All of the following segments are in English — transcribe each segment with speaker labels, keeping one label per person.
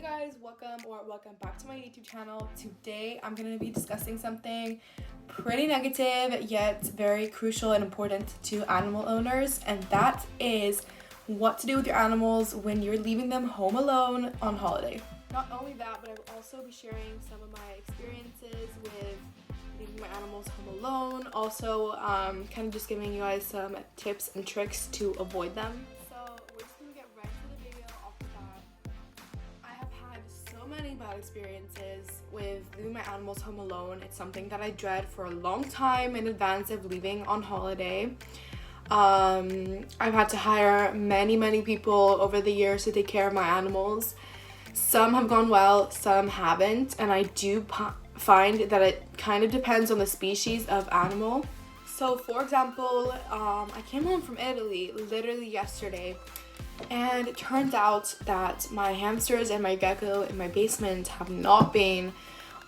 Speaker 1: Hey guys, welcome back to my YouTube channel. Today I'm going to be discussing something pretty negative yet very crucial and important to animal owners, and that is what to do with your animals when you're leaving them home alone on holiday. Not only that, but I will also be sharing some of my experiences with leaving my animals home alone. Also, kind of just giving you guys some tips and tricks to avoid them. So we're just gonna get right to the video off the bat. I have had so many bad experiences with leaving my animals home alone. It's something that I dread for a long time in advance of leaving on holiday. I've had to hire many people over the years to take care of my animals. Some have gone well, some haven't, and I do find that it kind of depends on the species of animal. So for example, I came home from Italy literally yesterday, and it turns out that my hamsters and my gecko in my basement have not been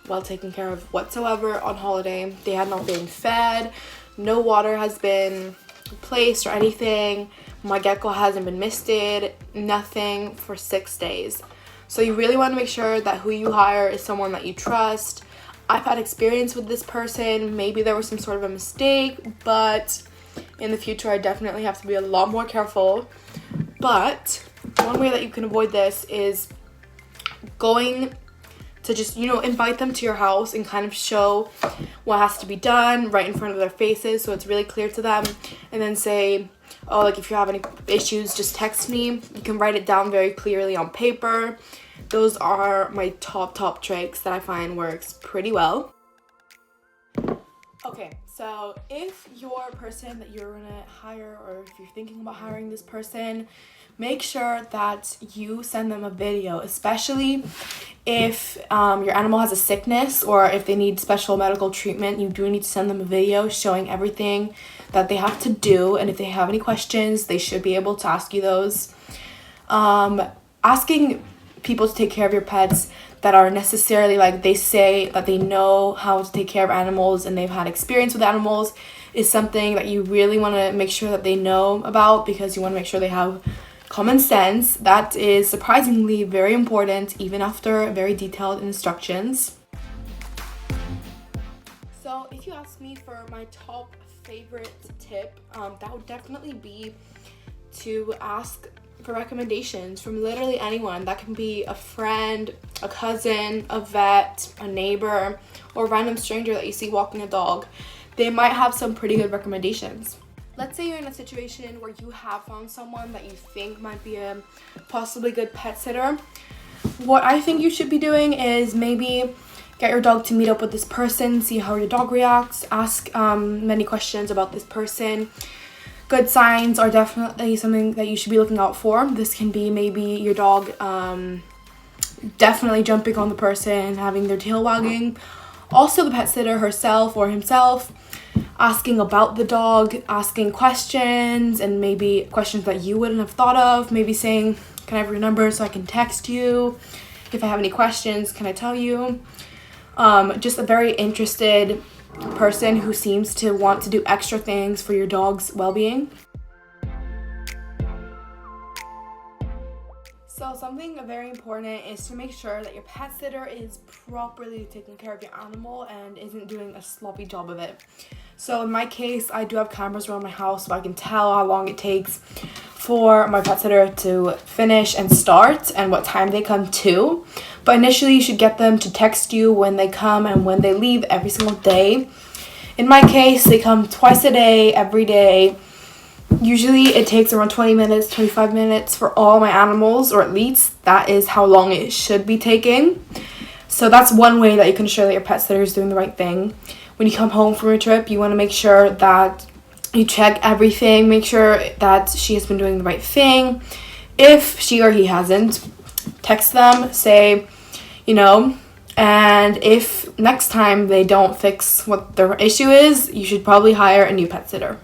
Speaker 1: well taken care of whatsoever on holiday. They had not been fed, no water has been replaced or anything. My gecko hasn't been misted, nothing for 6 days. So you really want to make sure that who you hire is someone that you trust. I've had experience with this person. Maybe there was some sort of a mistake, but in the future I definitely have to be a lot more careful. But one way that you can avoid this is going to just, invite them to your house and kind of show what has to be done right in front of their faces so it's really clear to them. And then say, oh, like if you have any issues, just text me. You can write it down very clearly on paper. Those are my top tricks that I find works pretty well. Okay, so if your person that you're gonna hire, or if you're thinking about hiring this person, make sure that you send them a video, especially if your animal has a sickness or if they need special medical treatment. You do need to send them a video showing everything that they have to do, and if they have any questions, they should be able to ask you those. Asking people to take care of your pets that are necessarily, like, they say that they know how to take care of animals and they've had experience with animals is something that you really want to make sure that they know about, because you want to make sure they have common sense. That is surprisingly very important, even after very detailed instructions. So if you ask me for my top favorite tip, that would definitely be to ask for recommendations from literally anyone. That can be a friend, a cousin, a vet, a neighbor, or a random stranger that you see walking a dog. They might have some pretty good recommendations. Let's say you're in a situation where you have found someone that you think might be a possibly good pet sitter. What I think you should be doing is maybe get your dog to meet up with this person, see how your dog reacts, ask many questions about this person. Good signs are definitely something that you should be looking out for. This can be maybe your dog definitely jumping on the person, having their tail wagging. Also the pet sitter herself or himself asking about the dog, asking questions, and maybe questions that you wouldn't have thought of. Maybe saying, can I have your number so I can text you? If I have any questions, can I tell you? Just a very interested person who seems to want to do extra things for your dog's well-being. So something very important is to make sure that your pet sitter is properly taking care of your animal and isn't doing a sloppy job of it. So in my case, I do have cameras around my house so I can tell how long it takes for my pet sitter to finish and start and what time they come to. But initially you should get them to text you when they come and when they leave every single day. In my case, they come twice a day, every day. Usually it takes around 20 minutes, 25 minutes for all my animals, or at least that is how long it should be taking. So that's one way that you can ensure that your pet sitter is doing the right thing. When you come home from a trip, you want to make sure that you check everything, make sure that she has been doing the right thing. If she or he hasn't, text them, say, and if next time they don't fix what their issue is, you should probably hire a new pet sitter.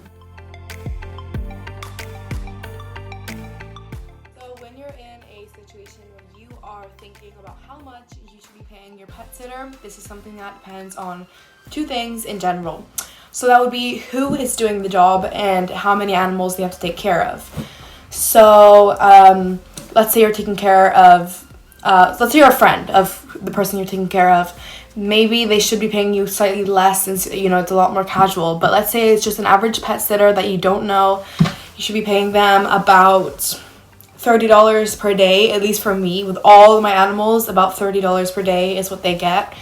Speaker 1: So when you're in a situation where you are thinking about how much you should be paying your pet sitter, this is something that depends on two things in general. So that would be who is doing the job and how many animals they have to take care of. So let's say you're taking care of let's say you're a friend of the person you're taking care of, maybe they should be paying you slightly less, since it's a lot more casual. But let's say it's just an average pet sitter that you don't know, you should be paying them about $30 per day. At least for me, with all of my animals, about $30 per day is what they get.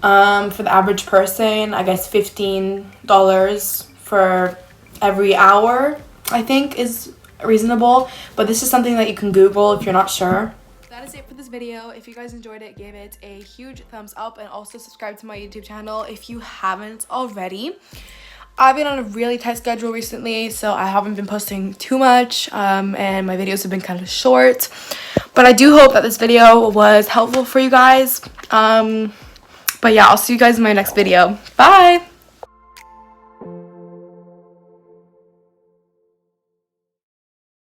Speaker 1: For the average person, I guess $15 for every hour, I think, is reasonable. But this is something that you can Google if you're not sure. That is it for this video. If you guys enjoyed it, give it a huge thumbs up, and also subscribe to my YouTube channel if you haven't already. I've been on a really tight schedule recently, so I haven't been posting too much, and my videos have been kind of short. But I do hope that this video was helpful for you guys. But yeah, I'll see you guys in my next video. Bye!